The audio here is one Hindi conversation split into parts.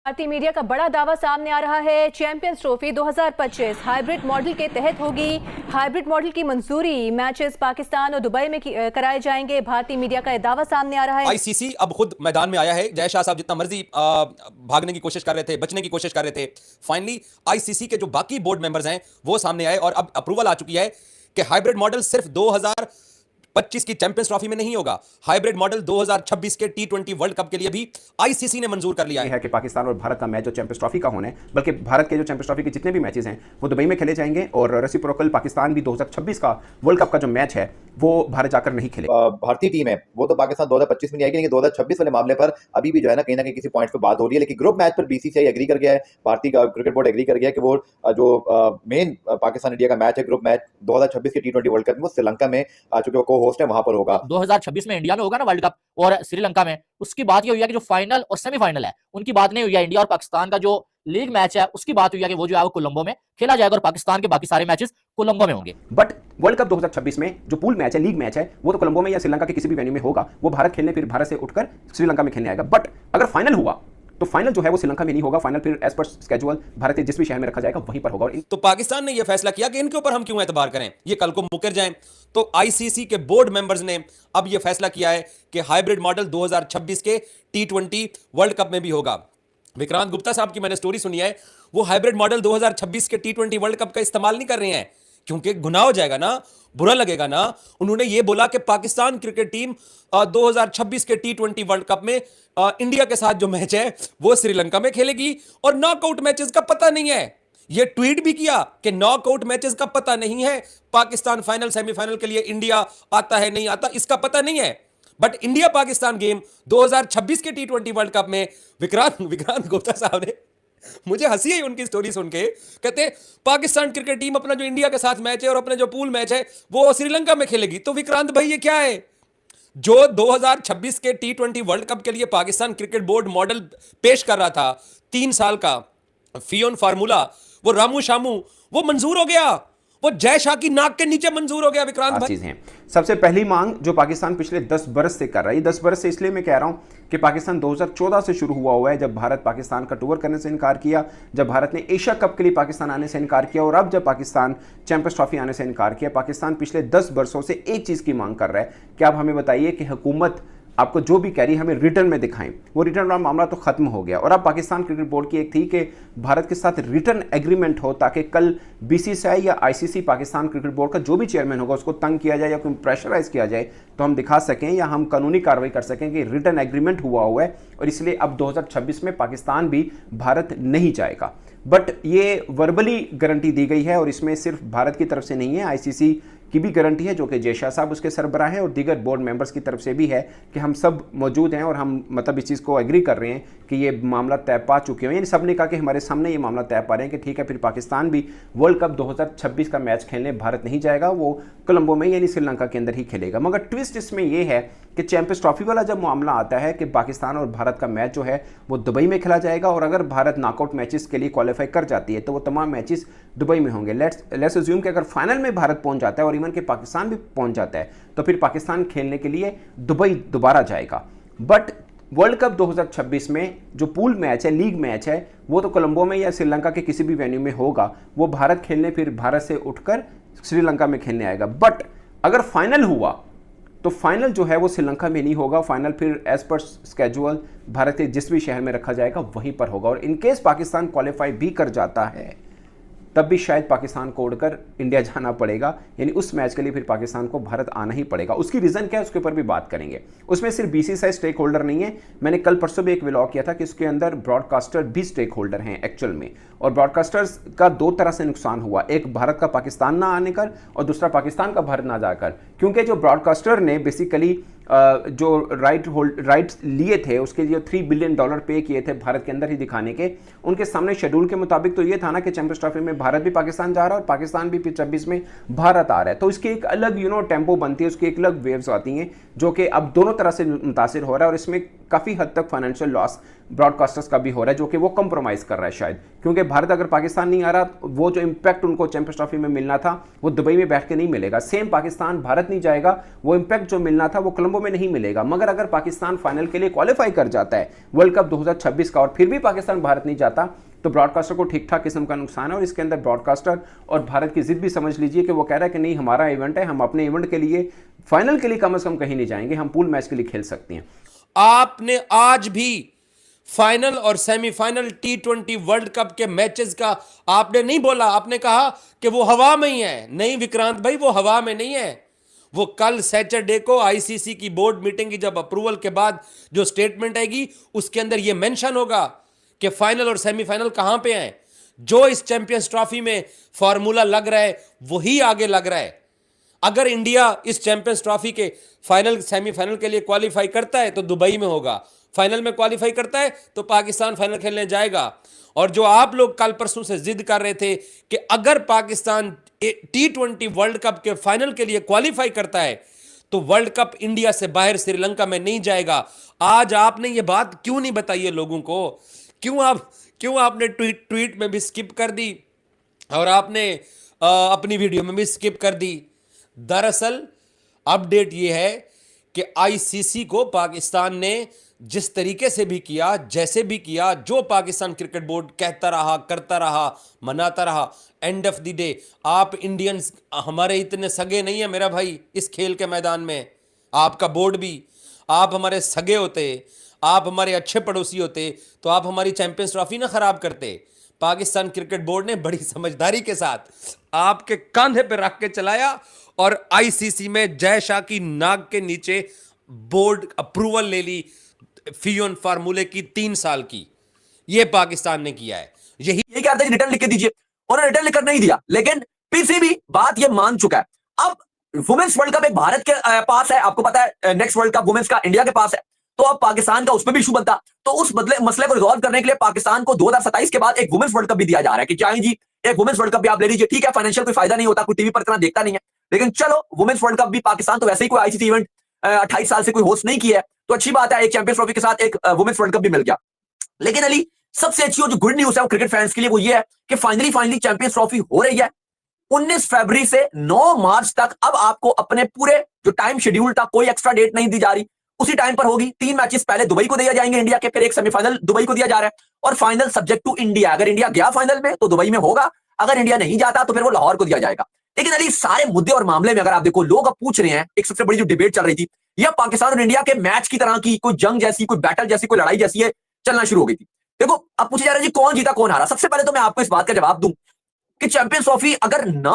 भारतीय मीडिया का बड़ा दावा सामने आ रहा है। चैंपियंस ट्रॉफी 2025 हाइब्रिड मॉडल के तहत होगी। हाइब्रिड मॉडल की मंजूरी, मैचेस पाकिस्तान और दुबई में कराए जाएंगे। भारतीय मीडिया का यह दावा सामने आ रहा है। आईसीसी अब खुद मैदान में आया है। जय शाह साहब जितना मर्जी भागने की कोशिश कर रहे थे, बचने की कोशिश कर रहे थे, फाइनली आईसीसी के जो बाकी बोर्ड मेंबर्स हैं वो सामने आए और अब अप्रूवल आ चुकी है कि हाइब्रिड मॉडल सिर्फ 2025 की चैंपियंस ट्रॉफी में नहीं होगा। हाइब्रिड मॉडल 2026 के टी20 वर्ल्ड कप के लिए भी आईसीसी ने मंजूर कर लिया है कि पाकिस्तान और भारत का मैच जो चैंपियंस ट्रॉफी का होना है, बल्कि भारत के जो चैंपियंस ट्रॉफी के जितने भी मैचेस हैं वो दुबई में खेले जाएंगे और रेसिप्रोकल पाकिस्तान भी 2026 का वर्ल्ड कप का जो मैच है वो भारत जाकर नहीं खेले। भारतीय टीम है वो तो पाकिस्तान 2025 में नहीं आएगी, लेकिन 2026 वाले मामले पर अभी भी जो है ना कहीं किसी पॉइंट पे बात हो रही है। लेकिन ग्रुप मैच पर बीसीसीआई एग्री कर गया है, भारतीय क्रिकेट बोर्ड एग्री कर गया है कि वो जो मेन पाकिस्तान इंडिया का मैच है ग्रुप मैच 2026 के टी20 वर्ल्ड कप में वो श्रीलंका में चूंकि वो को होस्ट है वहां पर होगा। 2026 में इंडिया में होगा ना वर्ल्ड कप और श्रीलंका में। उसकी बात ये हुई है कि जो फाइनल और सेमीफाइनल है उनकी बात नहीं हुई है। इंडिया और पाकिस्तान का जो लीग मैच है उसकी बात हुई है कि वो जो है वो कोलंबो में खेला जाएगा और पाकिस्तान के बाकी सारे मैचेस कोलंबो में होंगे। बट वर्ल्ड कप 2026 में जो पूल मैच है, लीग मैच है, वो तो कोलंबो में या श्रीलंका के किसी भी वेन्यू में होगा। वो भारत खेलने फिर भारत से उठकर श्रीलंका में खेलने आएगा। बट अगर फाइनल हुआ तो फाइनल जो है वो श्रीलंका में नहीं होगा। फाइनल फिर एज पर स्केड्यूल भारत के जिस भी शहर में रखा जाएगा वहीं पर होगा। तो पाकिस्तान ने यह फैसला किया कि इनके ऊपर हम क्यों एतबार करें, ये कल को मुकर जाएं। तो आईसीसी के बोर्ड मेंबर्स ने अब यह फैसला किया है कि हाइब्रिड मॉडल 2026 के टी20 वर्ल्ड कप में भी होगा। विक्रांत गुप्ता साहब की मैंने स्टोरी सुनी है, वो हाइब्रिड मॉडल 2026 के टी20 वर्ल्ड कप का इस्तेमाल नहीं कर रहे हैं क्योंकि गुनाह हो जाएगा ना, बुरा लगेगा ना। उन्होंने ये बोला कि पाकिस्तान क्रिकेट टीम 2026 के टी20 वर्ल्ड कप में इंडिया के साथ जो मैच है वो श्रीलंका में खेलेगी और नॉकआउट मैचेस का पता नहीं है। ये ट्वीट भी किया कि नॉकआउट मैचेस का पता नहीं है, पाकिस्तान फाइनल सेमीफाइनल के लिए इंडिया आता है नहीं आता इसका पता नहीं है। बट इंडिया पाकिस्तान गेम 2026 के टी20 वर्ल्ड कप में विक्रांत गुप्ता साहब ने, मुझे हंसी आई उनकी स्टोरी सुन के, कहते पाकिस्तान क्रिकेट टीम अपना जो इंडिया के साथ मैच है और अपने जो पूल मैच है वो श्रीलंका में खेलेगी। तो विक्रांत भाई ये क्या है? जो 2026 के टी20 वर्ल्ड कप के लिए पाकिस्तान क्रिकेट बोर्ड मॉडल पेश कर रहा था 3 साल का फियोन फार्मूला, वो रामू शामू वो मंजूर हो गया, वो जय शाह की नाक के नीचे मंजूर हो गया। विक्रांत भाई चीज है सबसे पहली मांग जो पाकिस्तान पिछले 10 बरस से कर रहा है, 10 बरस से इसलिए मैं कह रहा हूं कि पाकिस्तान 2014 से शुरू हुआ है, जब भारत पाकिस्तान का टूर करने से इनकार किया, जब भारत ने एशिया कप के लिए पाकिस्तान आने से इनकार किया और अब जब पाकिस्तान चैंपियंस ट्रॉफी आने से इनकार किया। पाकिस्तान पिछले 10 बरसों से एक चीज की मांग कर रहा है कि आप हमें बताइए कि हुकूमत आपको जो भी कह रही है हमें रिटर्न में दिखाएं। वो रिटर्न वाला मामला तो खत्म हो गया और अब पाकिस्तान क्रिकेट बोर्ड की एक थी कि भारत के साथ रिटर्न एग्रीमेंट हो ताकि कल बीसीसीआई या आईसीसी पाकिस्तान क्रिकेट बोर्ड का जो भी चेयरमैन होगा उसको तंग किया जाए या कोई प्रेशराइज किया जाए तो हम दिखा सकें या हम कानूनी कार्रवाई कर सकें कि रिटर्न एग्रीमेंट हुआ है और इसलिए अब 2026 में पाकिस्तान भी भारत नहीं जाएगा। बट ये वर्बली गारंटी दी गई है और इसमें सिर्फ भारत की तरफ से नहीं है, आईसीसी की भी गारंटी है जो कि जय शाह साहब उसके सरबराह हैं और दीगर बोर्ड मेंबर्स की तरफ से भी है कि हम सब मौजूद हैं और हम मतलब इस चीज़ को एग्री कर रहे हैं कि ये मामला तय पा चुके हैं। यानी सब ने कहा कि हमारे सामने ये मामला तय पा रहे हैं कि ठीक है फिर पाकिस्तान भी वर्ल्ड कप 2026 का मैच खेलने भारत नहीं जाएगा, वो कोलंबो में यानी श्रीलंका के अंदर ही खेलेगा। मगर ट्विस्ट इसमें यह है कि चैंपियंस ट्रॉफी वाला जब मामला आता है कि पाकिस्तान और भारत का मैच जो है वो दुबई में खेला जाएगा और अगर भारत नॉकआउट मैचेस के लिए क्वालिफाई कर जाती है तो वो तमाम मैचेस दुबई में होंगे। लेट्स अज्यूम कि अगर फाइनल में भारत पहुंच जाता है और इवन के पाकिस्तान भी पहुंच जाता है तो फिर पाकिस्तान खेलने के लिए दुबई दोबारा जाएगा। बट वर्ल्ड कप 2026 में जो पूल मैच है, लीग मैच है, वो तो कोलंबो में या श्रीलंका के किसी भी वेन्यू में होगा। वो भारत खेलने फिर भारत से उठकर श्रीलंका में खेलने आएगा। बट अगर फाइनल हुआ तो फाइनल जो है वो श्रीलंका में नहीं होगा। फाइनल फिर एज पर स्केड्यूल भारत के जिस भी शहर में रखा जाएगा वहीं पर होगा और इनकेस पाकिस्तान क्वालिफाई भी कर जाता है तब भी शायद पाकिस्तान को उड़कर इंडिया जाना पड़ेगा, यानी उस मैच के लिए फिर पाकिस्तान को भारत आना ही पड़ेगा। उसकी रीज़न क्या है उसके ऊपर भी बात करेंगे। उसमें सिर्फ बीसीसीआई स्टेक होल्डर नहीं है, मैंने कल परसों भी एक व्लॉग किया था कि उसके अंदर ब्रॉडकास्टर भी स्टेक होल्डर हैं एक्चुअल में। और ब्रॉडकास्टर्स का 2 तरह से नुकसान हुआ, एक भारत का पाकिस्तान ना आने कर और दूसरा पाकिस्तान का भारत ना जाकर, क्योंकि जो ब्रॉडकास्टर ने बेसिकली जो राइट्स लिए थे उसके लिए $3 बिलियन पे किए थे भारत के अंदर ही दिखाने के, उनके सामने शेड्यूल के मुताबिक तो ये था ना कि चैंपियंस ट्रॉफी में भारत भी पाकिस्तान जा रहा है और पाकिस्तान भी फिर 26 में भारत आ रहा है। तो इसकी एक अलग टेम्पो बनती है, उसकी एक अलग वेव्स आती हैं जो कि अब दोनों तरह से मुतासिर हो रहा है और इसमें काफ़ी हद तक फाइनेंशियल लॉस ब्रॉडकास्टर्स का भी हो रहा है, जो कि वो कंप्रोमाइज़ कर रहा है शायद, क्योंकि भारत अगर पाकिस्तान नहीं आ रहा, वो जो इम्पैक्ट उनको चैंपियंस ट्रॉफी में मिलना था वो दुबई में बैठ के नहीं मिलेगा। सेम पाकिस्तान भारत नहीं जाएगा, वो इम्पैक्ट जो मिलना था वो कोलंबो में नहीं मिलेगा। मगर अगर पाकिस्तान फाइनल के लिए क्वालिफाई कर जाता है वर्ल्ड कप 2026 का, और फिर भी पाकिस्तान भारत नहीं जाता, तो ब्रॉडकास्टर को ठीक ठाक किस्म का नुकसान है। और इसके अंदर ब्रॉडकास्टर और भारत की जिद भी समझ लीजिए कि वो कह रहा है कि नहीं, हमारा इवेंट है, हम अपने इवेंट के लिए फाइनल के लिए कम से कम कहीं नहीं जाएंगे, हम पूल मैच के लिए खेल सकते हैं। आपने आज भी फाइनल और सेमीफाइनल T20 वर्ल्ड कप के मैचेस का आपने नहीं बोला, आपने कहा कि वो हवा में ही है। नहीं विक्रांत भाई, वो हवा में नहीं है। वो कल सैटरडे को आईसीसी की बोर्ड मीटिंग की जब अप्रूवल के बाद जो स्टेटमेंट आएगी उसके अंदर यह मेंशन होगा कि फाइनल और सेमीफाइनल कहां पे हैं। जो इस चैंपियंस ट्रॉफी में फॉर्मूला लग रहा है वही आगे लग रहा है। अगर इंडिया इस चैंपियंस ट्रॉफी के फाइनल सेमीफाइनल के लिए क्वालिफाई करता है तो दुबई में होगा, फाइनल में क्वालिफाई करता है तो पाकिस्तान फाइनल खेलने जाएगा। और जो आप लोग कल परसों से जिद कर रहे थे कि अगर पाकिस्तान T20 वर्ल्ड कप के फाइनल के लिए क्वालिफाई करता है तो वर्ल्ड कप इंडिया से बाहर श्रीलंका में नहीं जाएगा। आज आपने ये बात क्यों नहीं बताई है लोगों को? क्यों आपने ट्वीट में भी स्किप कर दी और आपने अपनी वीडियो में भी स्किप कर दी? दरअसल अपडेट ये है कि आईसीसी को पाकिस्तान ने जिस तरीके से भी किया, जैसे भी किया, जो पाकिस्तान क्रिकेट बोर्ड कहता रहा, करता रहा, मनाता रहा, एंड ऑफ द डे आप इंडियंस हमारे इतने सगे नहीं है मेरा भाई इस खेल के मैदान में। आपका बोर्ड भी, आप हमारे सगे होते, आप हमारे अच्छे पड़ोसी होते तो आप हमारी चैंपियंस ट्रॉफी ना खराब करते। पाकिस्तान क्रिकेट बोर्ड ने बड़ी समझदारी के साथ आपके कंधे पे रख के चलाया और आईसीसी में जय शाह की नाक के नीचे बोर्ड अप्रूवल ले ली फियोन फार्मूले की 3 साल की। यह पाकिस्तान ने किया है। यही ये क्या रिटर्न लिख के दीजिए, उन्होंने रिटर्न लिखकर नहीं दिया, लेकिन पीसीबी बात ये मान चुका है। अब वुमेन्स वर्ल्ड कप एक भारत के पास है, आपको पता है नेक्स्ट वर्ल्ड कप वुमेन्स का इंडिया के पास है, तो अब पाकिस्तान का उसमें भी इशू बनता। तो उस मसले को रिजॉल्व करने के लिए पाकिस्तान को 2027 के बाद एक वुमेन्स वर्ल्ड कप भी दिया जा रहा है कि चाहे जी एक वुमेन्स वर्ल्ड कप भी आप ले लीजिए। ठीक है, फाइनेंशियल कोई फायदा नहीं होता, कोई टीवी पर इतना देखता नहीं है, लेकिन चलो वुमेन्स वर्ल्ड कप भी पाकिस्तान तो वैसे ही कोई आईसीसी इवेंट 28 साल से कोई होस्ट नहीं किया है, तो अच्छी बात है, एक चैंपियंस ट्रॉफी के साथ एक वुमेन्स वर्ल्ड कप भी मिल गया। लेकिन अली सबसे अच्छी जो गुड न्यूज है वो क्रिकेट फैंस के लिए वो ये है कि फाइनली चैंपियंस ट्रॉफी हो रही है 19 फरवरी से 9 मार्च तक। अब आपको अपने पूरे जो टाइम शेड्यूल था, कोई एक्स्ट्रा डेट नहीं दी जा रही, उसी टाइम पर होगी। 3 मैचेस पहले दुबई को दिए जाएंगे इंडिया के, फिर एक सेमीफाइनल दुबई को दिया जा रहा है और फाइनल सब्जेक्ट टू इंडिया। अगर इंडिया गया फाइनल में तो दुबई में होगा, अगर इंडिया नहीं जाता तो फिर वो लाहौर को दिया जाएगा। लेकिन अली सारे मुद्दे और मामले में अगर आप देखो, लोग अब पूछ रहे हैं, एक सबसे बड़ी जो डिबेट चल रही थी, यह पाकिस्तान और इंडिया के मैच की तरह की कोई जंग जैसी, कोई बैटल जैसी, कोई लड़ाई जैसी है चलना शुरू हो गई थी। देखो अब पूछा जा रहा है जी कौन जीता कौन हारा। सबसे पहले तो मैं आपको इस बात का जवाब दूं कि चैंपियंस ट्रॉफी अगर ना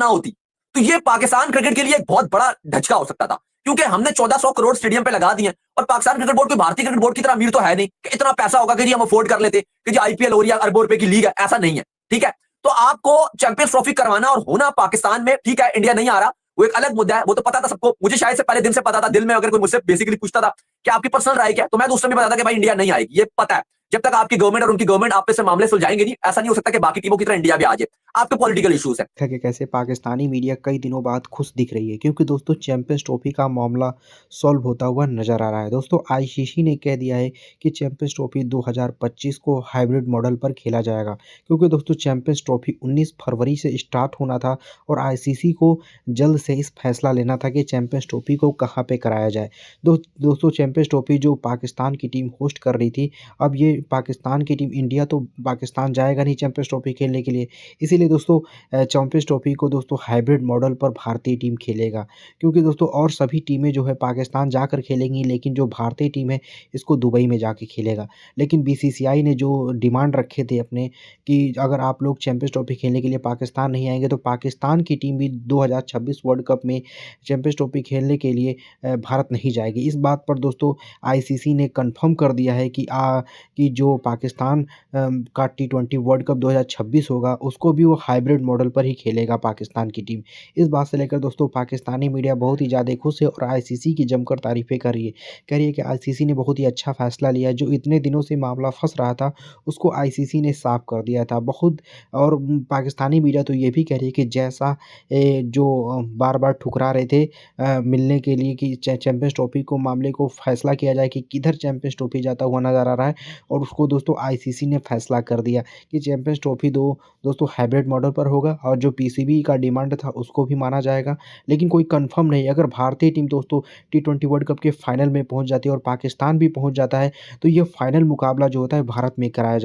होती तो ये पाकिस्तान क्रिकेट के लिए एक बहुत बड़ा धचका हो सकता था, क्योंकि हमने 1400 करोड़ स्टेडियम पे लगा दिए और पाकिस्तान क्रिकेट बोर्ड कोई भारतीय क्रिकेट बोर्ड की तरह अमीर तो है नहीं कि इतना पैसा होगा कि जी हम अफोर्ड कर लेते कि जी आईपीएल हो रही है, अरबों रुपए की लीग है, ऐसा नहीं है। ठीक है, तो आपको चैंपियंस ट्रॉफी करवाना और होना पाकिस्तान में, ठीक है इंडिया नहीं आ रहा वो एक अलग मुद्दा है, वो तो पता था सबको, मुझे शायद से पहले दिन से पता था। दिल में अगर कोई मुझसे बेसिकली पूछता था कि आपकी पर्सनल राय क्या है, तो मैं तो उस समय बताता कि भाई इंडिया नहीं आएगी, ये पता है। जब तक आपकी गवर्नमेंट और उनकी गवर्नमेंट आप पे से मामले सुलझाएंगे नहीं, ऐसा नहीं हो सकता कि बाकी टीमों की तरह इंडिया भी आ जाए। आपके पॉलिटिकल इश्यूज है कि कैसे पाकिस्तानी मीडिया कई दिनों बाद खुश दिख रही है, क्योंकि दोस्तों चैंपियंस ट्रॉफी का मामला सॉल्व होता हुआ नजर आ रहा है। दोस्तों आईसीसी ने कह दिया है कि चैंपियंस ट्रॉफी 2025 को हाइब्रिड मॉडल पर खेला जाएगा, क्योंकि दोस्तों चैंपियंस ट्रॉफी 19 फरवरी से स्टार्ट होना था और आईसीसी को जल्द से इस फैसला लेना था कि चैंपियंस ट्रॉफी को कहाँ पर कराया जाए। दोस्तों चैंपियंस ट्रॉफी जो पाकिस्तान की टीम होस्ट कर रही थी, अब ये पाकिस्तान की टीम, इंडिया तो पाकिस्तान जाएगा नहीं चैंपियंस ट्रॉफी खेलने के लिए, इसीलिए दोस्तों चैंपियंस ट्रॉफी को दोस्तों हाइब्रिड मॉडल पर भारतीय टीम खेलेगा। क्योंकि दोस्तों और सभी टीमें जो है पाकिस्तान जाकर खेलेंगी, लेकिन जो भारतीय टीम है इसको दुबई में जाके खेलेगा। लेकिन बीसीसीआई ने जो डिमांड रखे थे अपने कि अगर आप लोग चैंपियंस ट्रॉफी खेलने के लिए पाकिस्तान नहीं आएंगे तो पाकिस्तान की टीम भी 2026 वर्ल्ड कप में चैंपियंस ट्रॉफी खेलने के लिए भारत नहीं जाएगी। इस बात पर दोस्तों आईसीसी ने कंफर्म कर दिया है कि कि जो पाकिस्तान का T20 वर्ल्ड कप 2026 होगा उसको भी वो हाइब्रिड मॉडल पर ही खेलेगा पाकिस्तान की टीम। इस बात से लेकर दोस्तों पाकिस्तानी मीडिया बहुत ही ज़्यादा खुश है और आईसीसी की जमकर तारीफ़ें कर रही है। कह रही है कि आईसीसी ने बहुत ही अच्छा फ़ैसला लिया है, जो इतने दिनों से मामला फँस रहा था उसको आईसीसी ने साफ़ कर दिया था। बहुत और पाकिस्तानी मीडिया तो ये भी कह रही है कि जैसा जो बार-बार ठुकरा रहे थे मिलने के लिए कि चैंपियंस ट्रॉफी को मामले को फ़ैसला किया जाए कि किधर चैंपियंस ट्रॉफी जाता हुआ नज़र आ रहा है, और उसको दोस्तों आईसीसी ने फ़ैसला कर दिया कि चैंपियंस ट्रॉफी दोस्तों हाइब्रिड मॉडल पर होगा, और जो पीसीबी का डिमांड था उसको भी माना जाएगा। लेकिन कोई कंफर्म नहीं, अगर भारतीय टीम दोस्तों T20 वर्ल्ड कप के फाइनल में पहुंच जाती है और पाकिस्तान भी पहुंच जाता है, तो ये फाइनल मुकाबला जो होता है भारत में कराया